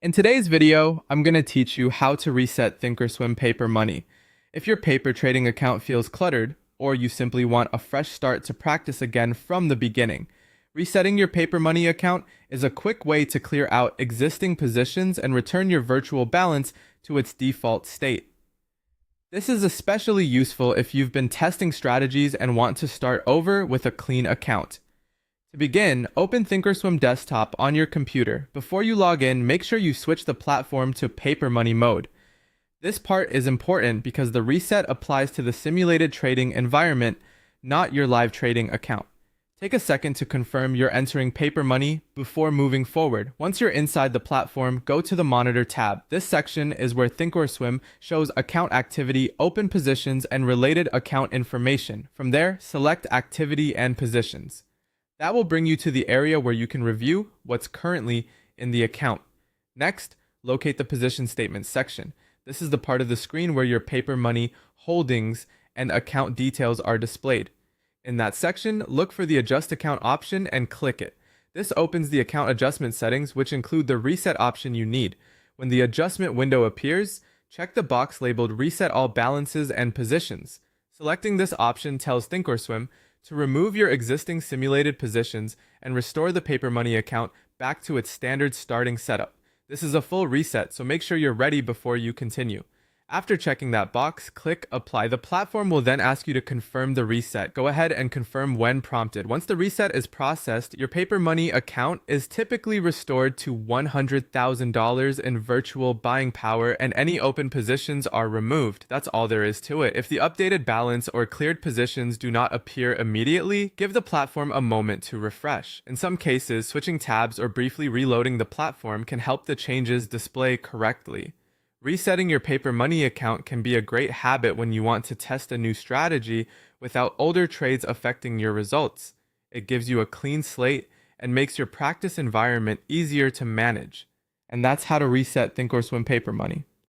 In today's video, I'm going to teach you how to reset Thinkorswim Paper Money. If your paper trading account feels cluttered, or you simply want a fresh start to practice again from the beginning, resetting your Paper Money account is a quick way to clear out existing positions and return your virtual balance to its default state. This is especially useful if you've been testing strategies and want to start over with a clean account. To begin, open Thinkorswim Desktop on your computer. Before you log in, make sure you switch the platform to Paper Money mode. This part is important because the reset applies to the simulated trading environment, not your live trading account. Take a second to confirm you're entering Paper Money before moving forward. Once you're inside the platform, go to the Monitor tab. This section is where Thinkorswim shows account activity, open positions, and related account information. From there, select Activity and Positions. That will bring you to the area where you can review what's currently in the account. Next, locate the position statement section. This is the part of the screen where your Paper Money holdings and account details are displayed. In that section, look for the Adjust Account option and click it. This opens the account adjustment settings, which include the reset option you need. When the adjustment window appears, check the box labeled Reset All Balances and Positions. Selecting this option tells Thinkorswim to remove your existing simulated positions and restore the Paper Money account back to its standard starting setup. This is a full reset, so make sure you're ready before you continue. After checking that box, click Apply. The platform will then ask you to confirm the reset. Go ahead and confirm when prompted. Once the reset is processed, your Paper Money account is typically restored to $100,000 in virtual buying power, and any open positions are removed. That's all there is to it. If the updated balance or cleared positions do not appear immediately, give the platform a moment to refresh. In some cases, switching tabs or briefly reloading the platform can help the changes display correctly. Resetting your Paper Money account can be a great habit when you want to test a new strategy without older trades affecting your results. It gives you a clean slate and makes your practice environment easier to manage. And that's how to reset Thinkorswim Paper Money.